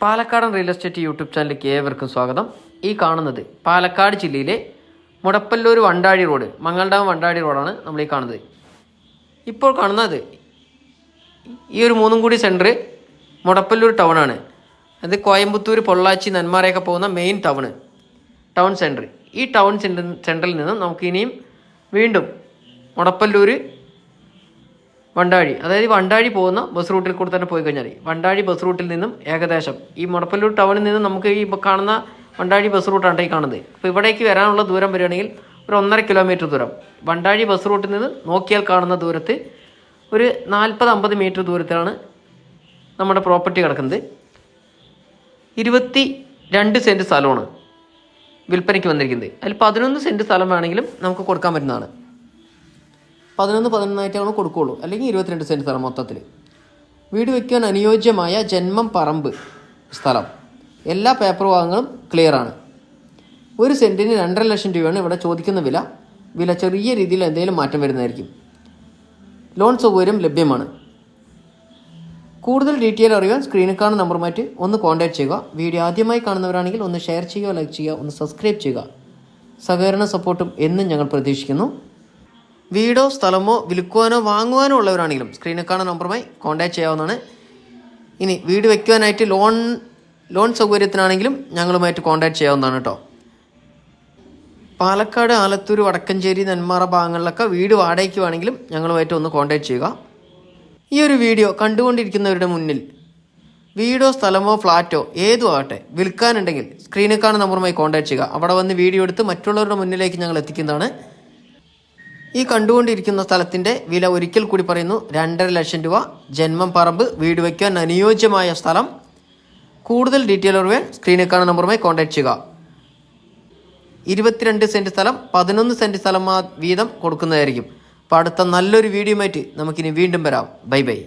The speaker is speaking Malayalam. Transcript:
പാലക്കാടൻ റിയൽ എസ്റ്റേറ്റ് യൂട്യൂബ് ചാനലിലേക്ക് ഏവർക്കും സ്വാഗതം. ഈ കാണുന്നത് പാലക്കാട് ജില്ലയിലെ മുടപ്പല്ലൂർ വണ്ടാഴി റോഡ്, മംഗൾഡാം വണ്ടാഴി റോഡാണ് നമ്മൾ ഈ കാണുന്നത്. ഇപ്പോൾ കാണുന്നത് ഈ ഒരു മൂന്നും കൂടി സെൻറ്റർ മുടപ്പല്ലൂർ ടൗണാണ്. അത് കോയമ്പത്തൂർ, പൊള്ളാച്ചി, നെന്മാറയൊക്കെ പോകുന്ന മെയിൻ ടൗൺ സെൻറ്റർ. ഈ ടൗൺ സെൻറ്ററിൽ നിന്നും നമുക്ക് ഇനിയും വീണ്ടും മുടപ്പല്ലൂർ വണ്ടാഴി, അതായത് വണ്ടാഴി പോകുന്ന ബസ് റൂട്ടിൽ കൂടെ തന്നെ പോയി കഴിഞ്ഞാൽ വണ്ടാഴി ബസ് റൂട്ടിൽ നിന്നും ഏകദേശം ഈ മുടപ്പല്ലൂർ ടൗണിൽ നിന്നും നമുക്ക് ഈ കാണുന്ന വണ്ടാഴി ബസ് റൂട്ടാണ് ഈ കാണുന്നത്. അപ്പോൾ ഇവിടേക്ക് വരാനുള്ള ദൂരം വരികയാണെങ്കിൽ ഒരു 1.5 കിലോമീറ്റർ ദൂരം. വണ്ടാഴി ബസ് റൂട്ടിൽ നിന്ന് നോക്കിയാൽ കാണുന്ന ദൂരത്ത് ഒരു 40-50 മീറ്റർ ദൂരത്തിലാണ് നമ്മുടെ പ്രോപ്പർട്ടി കിടക്കുന്നത്. 22 സെൻറ്റ് സ്ഥലമാണ് വിൽപ്പനയ്ക്ക് വന്നിരിക്കുന്നത്. അതിൽ 11 സെൻറ്റ് സ്ഥലം വേണമെങ്കിലും നമുക്ക് കൊടുക്കാൻ പറ്റുന്നതാണ്. 11 കൊടുക്കുകയുള്ളൂ, അല്ലെങ്കിൽ 22 സെൻറ്റ് സ്ഥലം മൊത്തത്തിൽ. വീട് വയ്ക്കാൻ അനുയോജ്യമായ ജന്മം പറമ്പ് സ്ഥലം. എല്ലാ പേപ്പർ ഭാഗങ്ങളും ക്ലിയറാണ്. 1 സെൻറ്റിന് 2.5 ലക്ഷം രൂപയാണ് ഇവിടെ ചോദിക്കുന്ന വില ചെറിയ രീതിയിൽ എന്തെങ്കിലും മാറ്റം വരുന്നതായിരിക്കും. ലോൺ സൗകര്യം ലഭ്യമാണ്. കൂടുതൽ ഡീറ്റെയിൽ അറിയാൻ സ്ക്രീനിൽ കാണുന്ന നമ്പറുമായിട്ട് ഒന്ന് കോൺടാക്ട് ചെയ്യുക. വീഡിയോ ആദ്യമായി കാണുന്നവരാണെങ്കിൽ ഒന്ന് ഷെയർ ചെയ്യുക, ലൈക്ക് ചെയ്യുക, ഒന്ന് സബ്സ്ക്രൈബ് ചെയ്യുക. സഹകരണ സപ്പോർട്ടും എന്നും ഞങ്ങൾ പ്രതീക്ഷിക്കുന്നു. വീടോ സ്ഥലമോ വിൽക്കുവാനോ വാങ്ങുവാനോ ഉള്ളവരാണെങ്കിലും സ്ക്രീനിൽ കാണുന്ന നമ്പറുമായി കോൺടാക്ട് ചെയ്യാവുന്നതാണ്. ഇനി വീട് വയ്ക്കുവാനായിട്ട് ലോൺ സൗകര്യത്തിനാണെങ്കിലും ഞങ്ങളുമായിട്ട് കോൺടാക്ട് ചെയ്യാവുന്നതാണ് കേട്ടോ. പാലക്കാട്, ആലത്തൂർ, വടക്കഞ്ചേരി, നെന്മാറ ഭാഗങ്ങളിലൊക്കെ വീട് വാടകയ്ക്ക് വേണമെങ്കിലും ഞങ്ങളുമായിട്ട് ഒന്ന് കോൺടാക്ട് ചെയ്യുക. ഈ ഒരു വീഡിയോ കണ്ടുകൊണ്ടിരിക്കുന്നവരുടെ മുന്നിൽ വീടോ സ്ഥലമോ ഫ്ലാറ്റോ ഏതും ആകട്ടെ വിൽക്കാനുണ്ടെങ്കിൽ സ്ക്രീനിൽ കാണുന്ന നമ്പറുമായി കോൺടാക്ട് ചെയ്യുക. അവിടെ വന്ന് വീഡിയോ എടുത്ത് മറ്റുള്ളവരുടെ മുന്നിലേക്ക് ഞങ്ങൾ എത്തിക്കുന്നതാണ്. ഈ കണ്ടുകൊണ്ടിരിക്കുന്ന സ്ഥലത്തിൻ്റെ വില ഒരിക്കൽ കൂടി പറയുന്നു, 2.5 ലക്ഷം രൂപ. ജന്മം പറമ്പ്, വീട് വയ്ക്കാൻ അനുയോജ്യമായ സ്ഥലം. കൂടുതൽ ഡീറ്റെയിൽ അറിയാൻ സ്ക്രീനിൽ കാണുന്ന നമ്പറുമായി കോൺടാക്ട് ചെയ്യുക. 22 സെൻറ്റ് സ്ഥലം, 11 സെൻറ്റ് സ്ഥലം വീതം കൊടുക്കുന്നതായിരിക്കും. അപ്പോൾ അടുത്ത നല്ലൊരു വീഡിയോയുമായിട്ട് നമുക്കിനി വീണ്ടും വരാം. Bye bye.